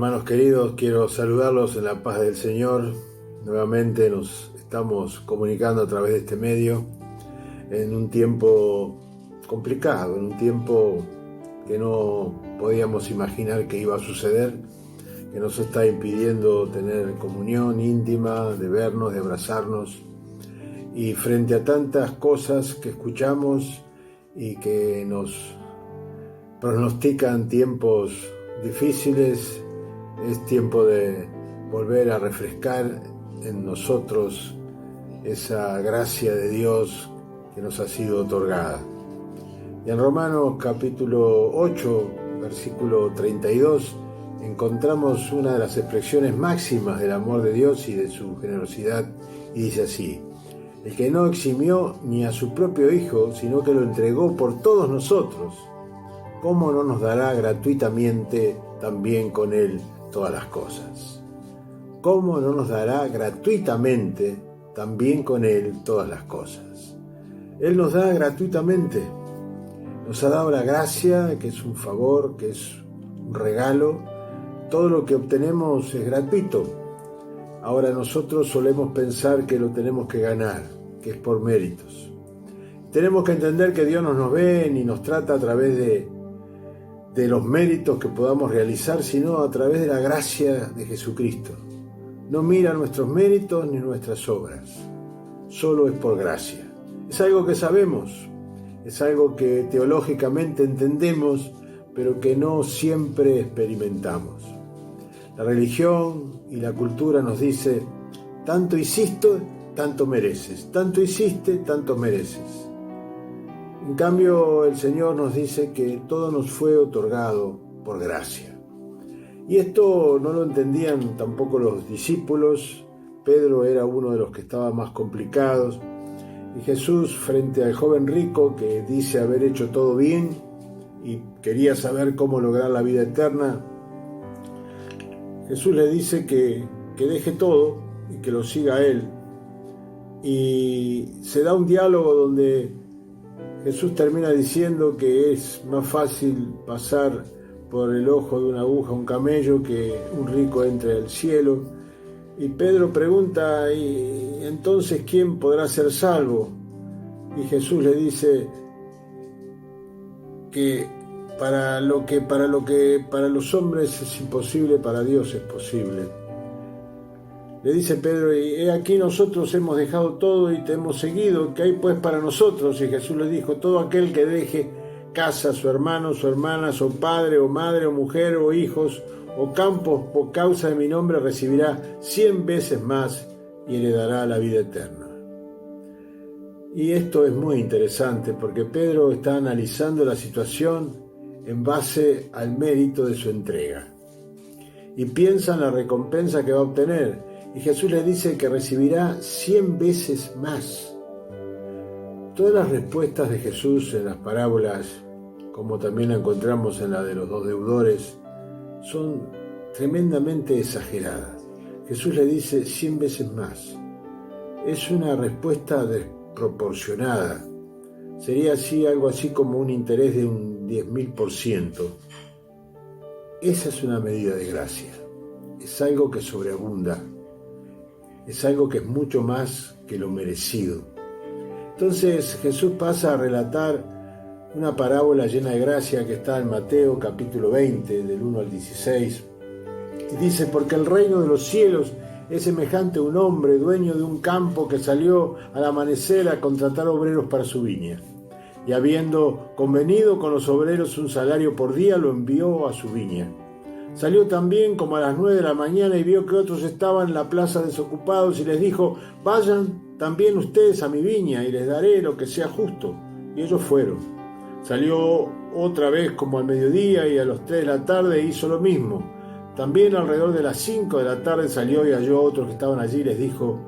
hermanos queridos, quiero saludarlos en la paz del Señor. Nuevamente nos estamos comunicando a través de este medio en un tiempo complicado, en un tiempo que no podíamos imaginar que iba a suceder, que nos está impidiendo tener comunión íntima, de vernos, de abrazarnos. Y frente a tantas cosas que escuchamos y que nos pronostican tiempos difíciles, es tiempo de volver a refrescar en nosotros esa gracia de Dios que nos ha sido otorgada. Y en Romanos capítulo 8, versículo 32, encontramos una de las expresiones máximas del amor de Dios y de su generosidad, y dice así: el que no eximió ni a su propio Hijo, sino que lo entregó por todos nosotros, ¿cómo no nos dará gratuitamente también con Él todas las cosas? ¿Cómo no nos dará gratuitamente también con Él todas las cosas? Él nos da gratuitamente. Nos ha dado la gracia, que es un favor, que es un regalo. Todo lo que obtenemos es gratuito. Ahora nosotros solemos pensar que lo tenemos que ganar, que es por méritos. Tenemos que entender que Dios no nos ve ni nos trata a través de los méritos que podamos realizar, sino a través de la gracia de Jesucristo. No mira nuestros méritos ni nuestras obras, solo es por gracia. Es algo que sabemos, es algo que teológicamente entendemos, pero que no siempre experimentamos. La religión y la cultura nos dice: tanto hiciste, tanto mereces, tanto hiciste, tanto mereces. En cambio, el Señor nos dice que todo nos fue otorgado por gracia. Y esto no lo entendían tampoco los discípulos. Pedro era uno de los que estaba más complicados. Y Jesús, frente al joven rico que dice haber hecho todo bien y quería saber cómo lograr la vida eterna, Jesús le dice que deje todo y que lo siga a Él. Y se da un diálogo donde Jesús termina diciendo que es más fácil pasar por el ojo de una aguja un camello que un rico entre al cielo. Y Pedro pregunta: ¿y entonces quién podrá ser salvo? Y Jesús le dice que para los hombres es imposible, para Dios es posible. Le dice Pedro: y he aquí nosotros hemos dejado todo y te hemos seguido, ¿qué hay pues para nosotros? Y Jesús le dijo: todo aquel que deje casa, su hermano, su hermana, su padre o madre o mujer o hijos o campos por causa de mi nombre recibirá 100 veces más y heredará la vida eterna. Y esto es muy interesante porque Pedro está analizando la situación en base al mérito de su entrega y piensa en la recompensa que va a obtener. Y Jesús le dice que recibirá 100 veces más. Todas las respuestas de Jesús en las parábolas, como también la encontramos en la de los dos deudores, son tremendamente exageradas. Jesús le dice 100 veces más. Es una respuesta desproporcionada. Sería algo así como un interés de un 10.000%. Esa es una medida de gracia. Es algo que sobreabunda. Es algo que es mucho más que lo merecido. Entonces Jesús pasa a relatar una parábola llena de gracia que está en Mateo capítulo 20, del 1 al 16. Y dice: porque el reino de los cielos es semejante a un hombre dueño de un campo que salió al amanecer a contratar obreros para su viña. Y habiendo convenido con los obreros un salario por día, lo envió a su viña. Salió también como a las 9 de la mañana y vio que otros estaban en la plaza desocupados y les dijo: vayan también ustedes a mi viña y les daré lo que sea justo. Y ellos fueron. Salió otra vez como al mediodía y a las 3 de la tarde hizo lo mismo. También alrededor de las 5 de la tarde salió y halló a otros que estaban allí y les dijo: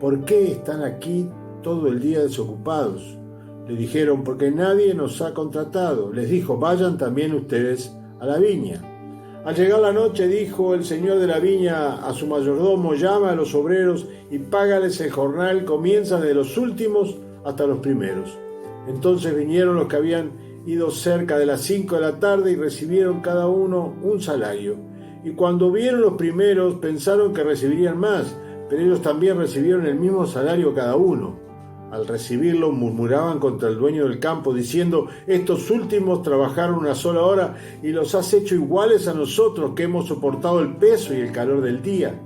¿por qué están aquí todo el día desocupados? Le dijeron: porque nadie nos ha contratado. Les dijo: vayan también ustedes a la viña. Al llegar la noche, dijo el señor de la viña a su mayordomo: llama a los obreros y págales el jornal, comienza de los últimos hasta los primeros. Entonces vinieron los que habían ido cerca de las 5 de la tarde y recibieron cada uno un salario. Y cuando vieron los primeros, pensaron que recibirían más, pero ellos también recibieron el mismo salario cada uno. Al recibirlo, murmuraban contra el dueño del campo, diciendo: estos últimos trabajaron una sola hora y los has hecho iguales a nosotros, que hemos soportado el peso y el calor del día.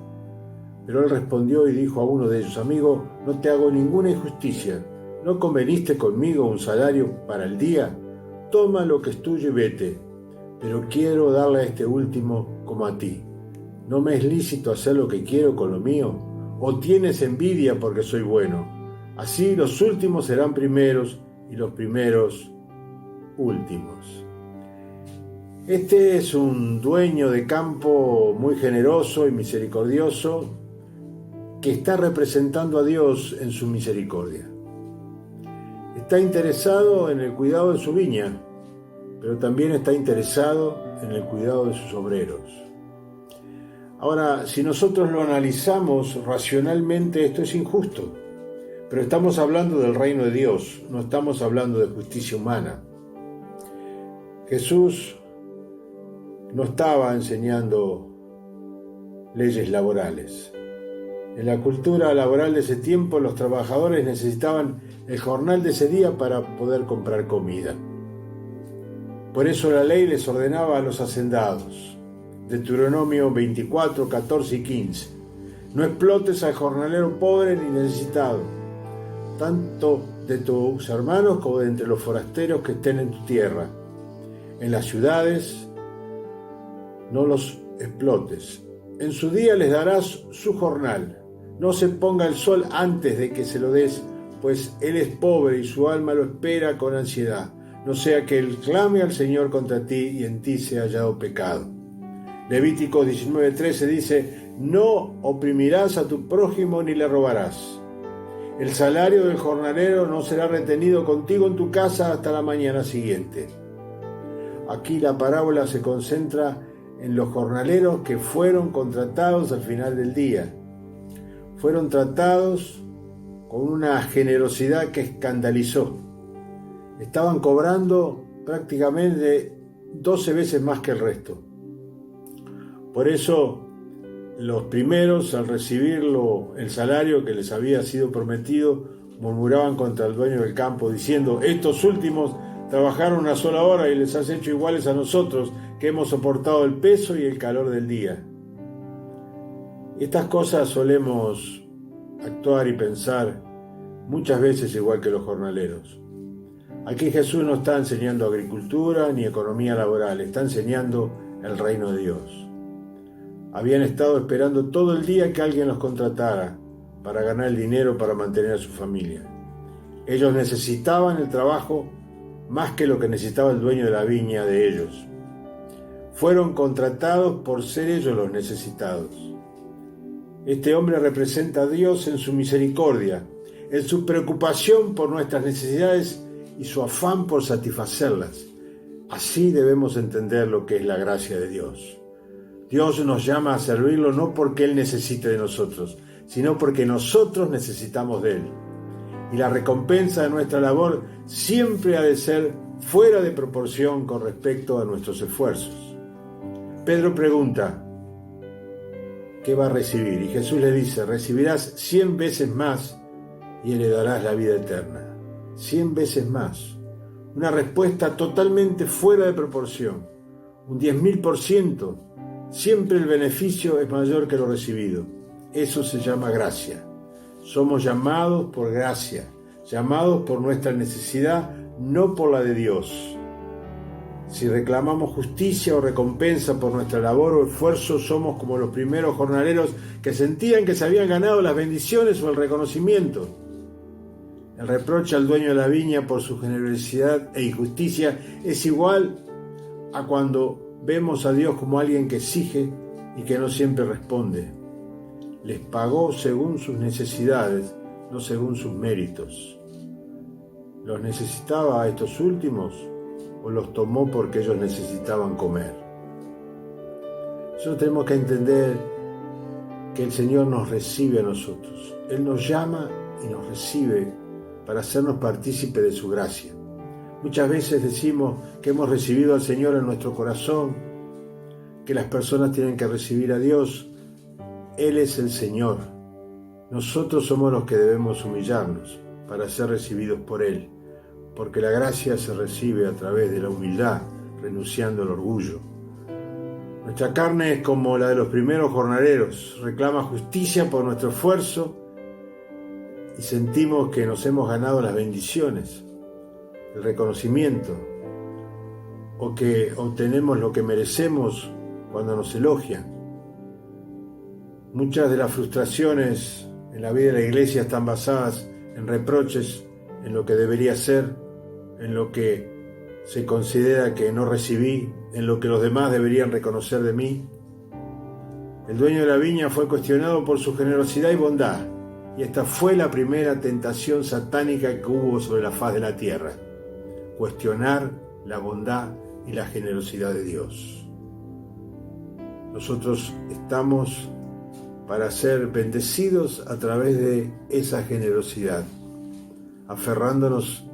Pero él respondió y dijo a uno de ellos: amigo, no te hago ninguna injusticia. ¿No conveniste conmigo un salario para el día? Toma lo que es tuyo y vete. Pero quiero darle a este último como a ti. ¿No me es lícito hacer lo que quiero con lo mío? ¿O tienes envidia porque soy bueno? Así los últimos serán primeros y los primeros últimos. Este es un dueño de campo muy generoso y misericordioso que está representando a Dios en su misericordia. Está interesado en el cuidado de su viña, pero también está interesado en el cuidado de sus obreros. Ahora, si nosotros lo analizamos racionalmente, esto es injusto. Pero estamos hablando del reino de Dios, no estamos hablando de justicia humana. Jesús no estaba enseñando leyes laborales. En la cultura laboral de ese tiempo, los trabajadores necesitaban el jornal de ese día para poder comprar comida. Por eso la ley les ordenaba a los hacendados, Deuteronomio 24, 14 y 15, no explotes al jornalero pobre ni necesitado, tanto de tus hermanos como de entre los forasteros que estén en tu tierra. En las ciudades no los explotes. En su día les darás su jornal. No se ponga el sol antes de que se lo des, pues él es pobre y su alma lo espera con ansiedad. No sea que él clame al Señor contra ti y en ti sea hallado pecado. Levítico 19:13 dice: no oprimirás a tu prójimo ni le robarás. El salario del jornalero no será retenido contigo en tu casa hasta la mañana siguiente. Aquí la parábola se concentra en los jornaleros que fueron contratados al final del día. Fueron tratados con una generosidad que escandalizó. Estaban cobrando prácticamente 12 veces más que el resto. Por eso, los primeros, al recibirlo el salario que les había sido prometido, murmuraban contra el dueño del campo, diciendo: estos últimos trabajaron una sola hora y les has hecho iguales a nosotros, que hemos soportado el peso y el calor del día. Estas cosas solemos actuar y pensar muchas veces igual que los jornaleros. Aquí Jesús no está enseñando agricultura ni economía laboral, está enseñando el reino de Dios. Habían estado esperando todo el día que alguien los contratara para ganar el dinero para mantener a su familia. Ellos necesitaban el trabajo más que lo que necesitaba el dueño de la viña de ellos. Fueron contratados por ser ellos los necesitados. Este hombre representa a Dios en su misericordia, en su preocupación por nuestras necesidades y su afán por satisfacerlas. Así debemos entender lo que es la gracia de Dios. Dios nos llama a servirlo no porque Él necesite de nosotros, sino porque nosotros necesitamos de Él. Y la recompensa de nuestra labor siempre ha de ser fuera de proporción con respecto a nuestros esfuerzos. Pedro pregunta: ¿qué va a recibir? Y Jesús le dice: recibirás 100 veces más y heredarás la vida eterna. 100 veces más. Una respuesta totalmente fuera de proporción. Un 10.000%. Siempre el beneficio es mayor que lo recibido. Eso se llama gracia. Somos llamados por gracia, llamados por nuestra necesidad, no por la de Dios. Si reclamamos justicia o recompensa por nuestra labor o esfuerzo, somos como los primeros jornaleros que sentían que se habían ganado las bendiciones o el reconocimiento. El reproche al dueño de la viña por su generosidad e injusticia es igual a cuando vemos a Dios como alguien que exige y que no siempre responde. Les pagó según sus necesidades, no según sus méritos. ¿Los necesitaba a estos últimos o los tomó porque ellos necesitaban comer? Nosotros tenemos que entender que el Señor nos recibe a nosotros. Él nos llama y nos recibe para hacernos partícipes de su gracia. Muchas veces decimos que hemos recibido al Señor en nuestro corazón, que las personas tienen que recibir a Dios. Él es el Señor. Nosotros somos los que debemos humillarnos para ser recibidos por Él, porque la gracia se recibe a través de la humildad, renunciando al orgullo. Nuestra carne es como la de los primeros jornaleros, reclama justicia por nuestro esfuerzo y sentimos que nos hemos ganado las bendiciones, el reconocimiento, o que obtenemos lo que merecemos cuando nos elogian. Muchas de las frustraciones en la vida de la iglesia están basadas en reproches, en lo que debería ser, en lo que se considera que no recibí, en lo que los demás deberían reconocer de mí. El dueño de la viña fue cuestionado por su generosidad y bondad, y esta fue la primera tentación satánica que hubo sobre la faz de la tierra: cuestionar la bondad y la generosidad de Dios. Nosotros estamos para ser bendecidos a través de esa generosidad, aferrándonos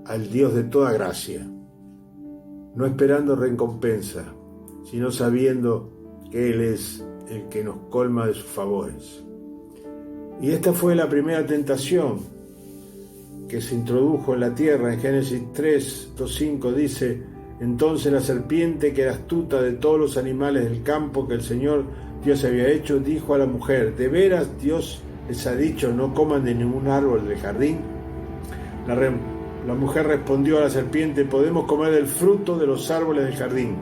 al Dios de toda gracia, no esperando recompensa, sino sabiendo que Él es el que nos colma de sus favores. Y esta fue la primera tentación que se introdujo en la tierra. En Génesis 3:5 dice: entonces la serpiente, que era astuta de todos los animales del campo que el Señor Dios había hecho, dijo a la mujer: ¿de veras Dios les ha dicho no coman de ningún árbol del jardín? La mujer respondió a la serpiente: podemos comer del fruto de los árboles del jardín,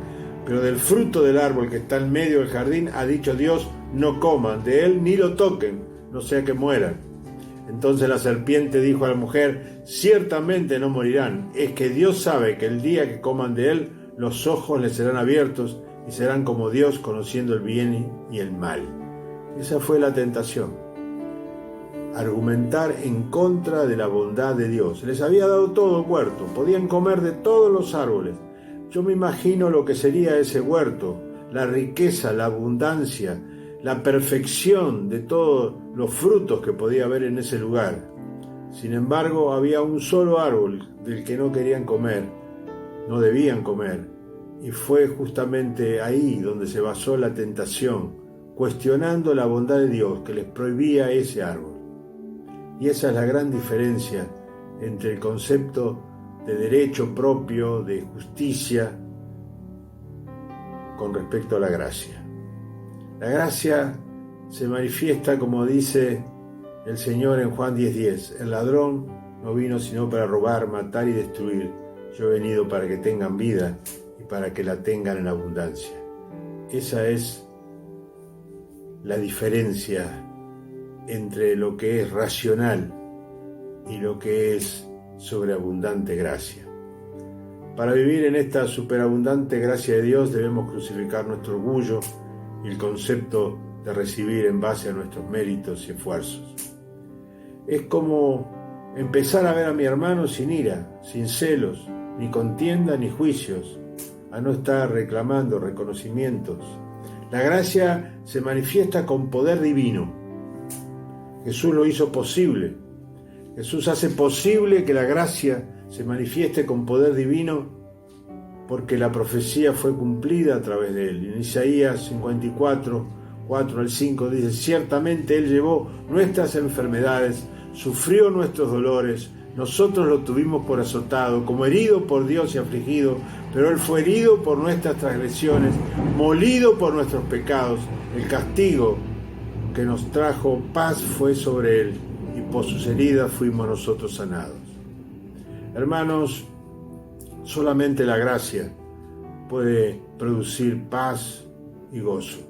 pero del fruto del árbol que está en medio del jardín ha dicho Dios: no coman de él ni lo toquen, no sea que mueran. Entonces la serpiente dijo a la mujer: ciertamente no morirán, es que Dios sabe que el día que coman de él, los ojos les serán abiertos y serán como Dios, conociendo el bien y el mal. Esa fue la tentación: argumentar en contra de la bondad de Dios. Les había dado todo el huerto, podían comer de todos los árboles. Yo me imagino lo que sería ese huerto, la riqueza, la abundancia, la perfección de todos los frutos que podía haber en ese lugar. Sin embargo, había un solo árbol del que no querían comer, no debían comer, y fue justamente ahí donde se basó la tentación, cuestionando la bondad de Dios que les prohibía ese árbol. Y esa es la gran diferencia entre el concepto de derecho propio, de justicia, con respecto a la gracia. La gracia se manifiesta, como dice el Señor en Juan 10:10: el ladrón no vino sino para robar, matar y destruir. Yo he venido para que tengan vida y para que la tengan en abundancia. Esa es la diferencia entre lo que es racional y lo que es sobreabundante gracia. Para vivir en esta superabundante gracia de Dios debemos crucificar nuestro orgullo y el concepto de recibir en base a nuestros méritos y esfuerzos. Es como empezar a ver a mi hermano sin ira, sin celos, ni contienda ni juicios, a no estar reclamando reconocimientos. La gracia se manifiesta con poder divino. Jesús lo hizo posible. Jesús hace posible que la gracia se manifieste con poder divino, porque la profecía fue cumplida a través de él. En Isaías 54, 4 al 5 dice: ciertamente él llevó nuestras enfermedades, sufrió nuestros dolores, nosotros lo tuvimos por azotado, como herido por Dios y afligido, pero él fue herido por nuestras transgresiones, molido por nuestros pecados. El castigo que nos trajo paz fue sobre él, y por sus heridas fuimos nosotros sanados. Hermanos, solamente la gracia puede producir paz y gozo.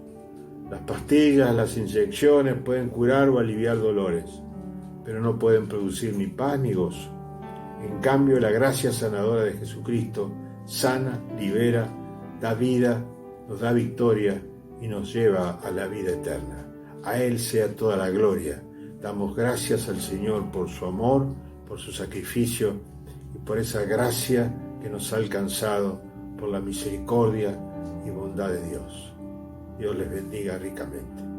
Las pastillas, las inyecciones pueden curar o aliviar dolores, pero no pueden producir ni paz ni gozo. En cambio, la gracia sanadora de Jesucristo sana, libera, da vida, nos da victoria y nos lleva a la vida eterna. A Él sea toda la gloria. Damos gracias al Señor por su amor, por su sacrificio y por esa gracia que nos ha alcanzado por la misericordia y bondad de Dios. Dios les bendiga ricamente.